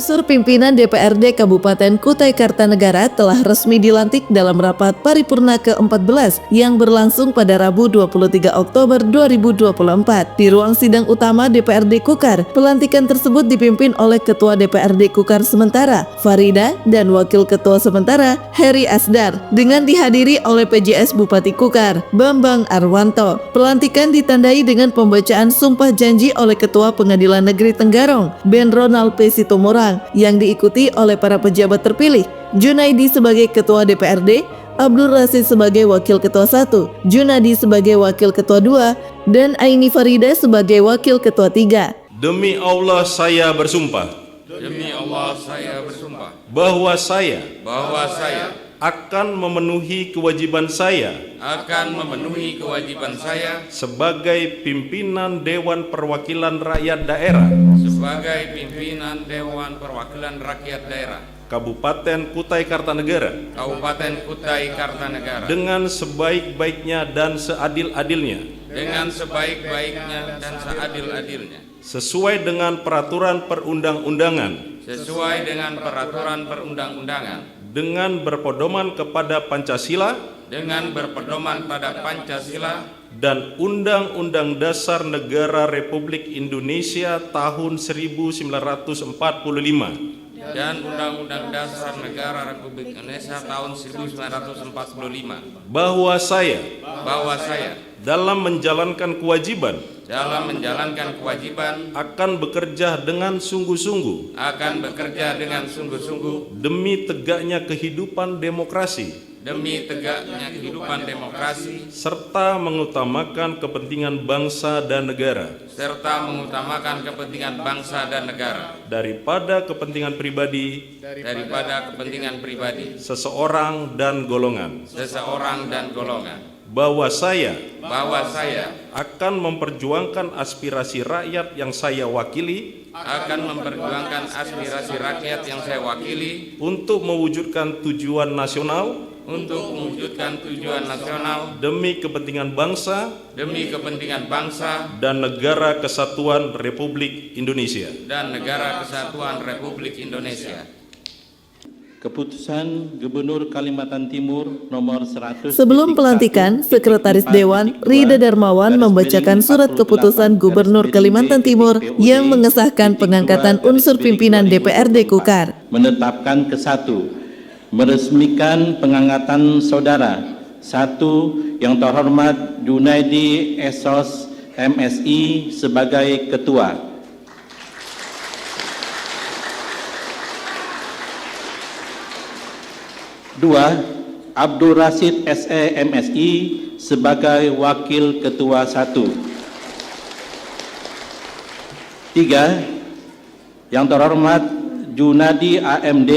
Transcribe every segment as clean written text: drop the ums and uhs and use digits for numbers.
Unsur pimpinan DPRD Kabupaten Kutai Kartanegara telah resmi dilantik dalam rapat paripurna ke-14 yang berlangsung pada Rabu 23 Oktober 2024 di ruang sidang utama DPRD Kukar. Pelantikan tersebut dipimpin oleh Ketua DPRD Kukar sementara Farida dan Wakil Ketua sementara Heri Asdar dengan dihadiri oleh PJS Bupati Kukar Bambang Arwanto. Pelantikan ditandai dengan pembacaan sumpah janji oleh Ketua Pengadilan Negeri Tenggarong Ben Ronald P. Situmorang yang diikuti oleh para pejabat terpilih, Junaidi sebagai Ketua DPRD, Abdul Rasid sebagai Wakil Ketua 1, Junadi sebagai Wakil Ketua 2, dan Aini Farida sebagai Wakil Ketua 3. Demi Allah saya bersumpah. Demi Allah saya bersumpah Bahwa saya akan memenuhi kewajiban saya sebagai pimpinan Dewan Perwakilan Rakyat Daerah Kabupaten Kutai Kartanegara dengan sebaik-baiknya dan seadil-adilnya sesuai dengan peraturan perundang-undangan dengan berpedoman kepada Pancasila dan Undang-Undang Dasar Negara Republik Indonesia tahun 1945 bahwa saya dalam menjalankan kewajiban akan bekerja dengan sungguh-sungguh demi tegaknya kehidupan demokrasi serta mengutamakan kepentingan bangsa dan negara daripada kepentingan pribadi seseorang dan golongan. Bahwa saya akan memperjuangkan aspirasi rakyat yang saya wakili untuk mewujudkan tujuan nasional demi kepentingan bangsa dan negara kesatuan Republik Indonesia. Keputusan Gubernur Kalimantan Timur nomor 100. Sebelum pelantikan, Sekretaris Dewan Rida Darmawan membacakan surat keputusan Gubernur Kalimantan Timur yang mengesahkan pengangkatan unsur pimpinan DPRD Kukar. Menetapkan ke-1, meresmikan pengangkatan saudara 1. Yang terhormat Junaidi Esos MSI sebagai Ketua. 2. Abdul Rasid SE MSI sebagai Wakil Ketua 1. 3. Yang terhormat Junadi AMD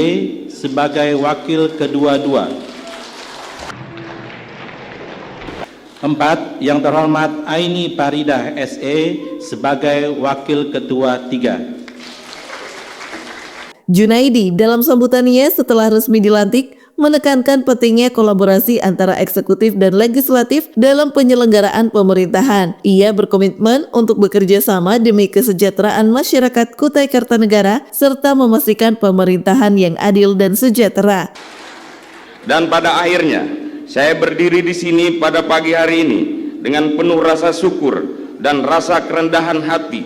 sebagai Wakil Ketua 2. 4. Yang terhormat Aini Farida SE sebagai Wakil Ketua 3. Junaidi dalam sambutannya setelah resmi dilantik menekankan pentingnya kolaborasi antara eksekutif dan legislatif dalam penyelenggaraan pemerintahan. Ia berkomitmen untuk bekerja sama demi kesejahteraan masyarakat Kutai Kartanegara serta memastikan pemerintahan yang adil dan sejahtera. Dan pada akhirnya saya berdiri di sini pada pagi hari ini dengan penuh rasa syukur dan rasa kerendahan hati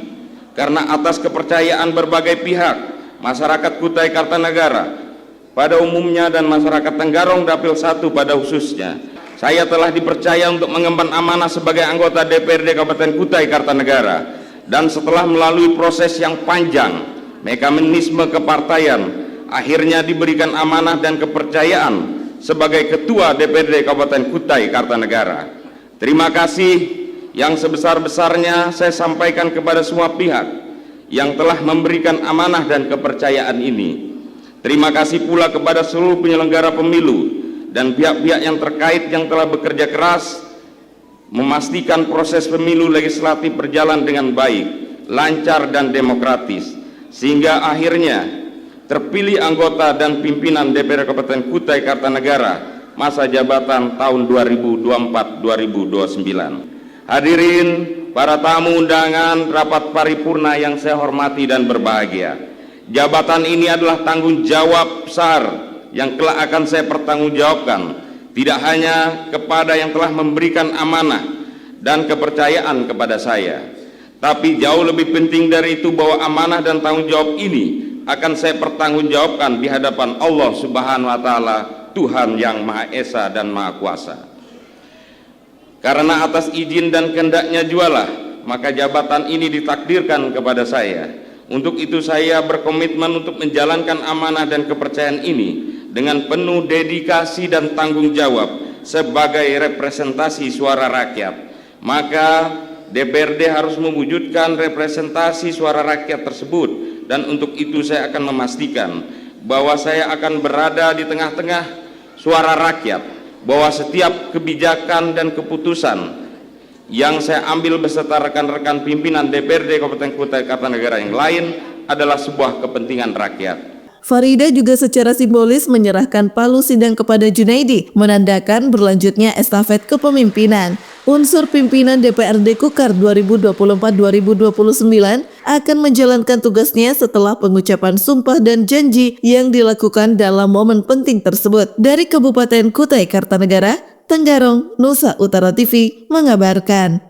karena atas kepercayaan berbagai pihak, masyarakat Kutai Kartanegara pada umumnya dan masyarakat Tenggarong Dapil 1 pada khususnya, saya telah dipercaya untuk mengemban amanah sebagai anggota DPRD Kabupaten Kutai Kartanegara. Dan setelah melalui proses yang panjang, mekanisme kepartaian, akhirnya diberikan amanah dan kepercayaan sebagai Ketua DPRD Kabupaten Kutai Kartanegara. Terima kasih yang sebesar-besarnya saya sampaikan kepada semua pihak yang telah memberikan amanah dan kepercayaan ini. Terima kasih pula kepada seluruh penyelenggara pemilu dan pihak-pihak yang terkait yang telah bekerja keras memastikan proses pemilu legislatif berjalan dengan baik, lancar dan demokratis, sehingga akhirnya terpilih anggota dan pimpinan DPR Kabupaten Kutai Kartanegara masa jabatan tahun 2024-2029. Hadirin para tamu undangan rapat paripurna yang saya hormati dan berbahagia. Jabatan ini adalah tanggung jawab besar yang kelak akan saya pertanggungjawabkan, tidak hanya kepada yang telah memberikan amanah dan kepercayaan kepada saya, tapi jauh lebih penting dari itu bahwa amanah dan tanggung jawab ini akan saya pertanggungjawabkan di hadapan Allah Subhanahu wa Ta'ala, Tuhan yang Maha Esa dan Maha Kuasa. Karena atas izin dan kehendaknya jualah, maka jabatan ini ditakdirkan kepada saya. Untuk itu saya berkomitmen untuk menjalankan amanah dan kepercayaan ini dengan penuh dedikasi dan tanggung jawab sebagai representasi suara rakyat. Maka DPRD harus mewujudkan representasi suara rakyat tersebut, dan untuk itu saya akan memastikan bahwa saya akan berada di tengah-tengah suara rakyat, bahwa setiap kebijakan dan keputusan yang saya ambil beserta rekan-rekan pimpinan DPRD Kabupaten Kutai Kartanegara yang lain adalah sebuah kepentingan rakyat. Farida juga secara simbolis menyerahkan palu sidang kepada Junaidi, menandakan berlanjutnya estafet kepemimpinan. Unsur pimpinan DPRD Kukar 2024-2029 akan menjalankan tugasnya setelah pengucapan sumpah dan janji yang dilakukan dalam momen penting tersebut. Dari Kabupaten Kutai Kartanegara, Tenggarong, Nusa Utara TV mengabarkan.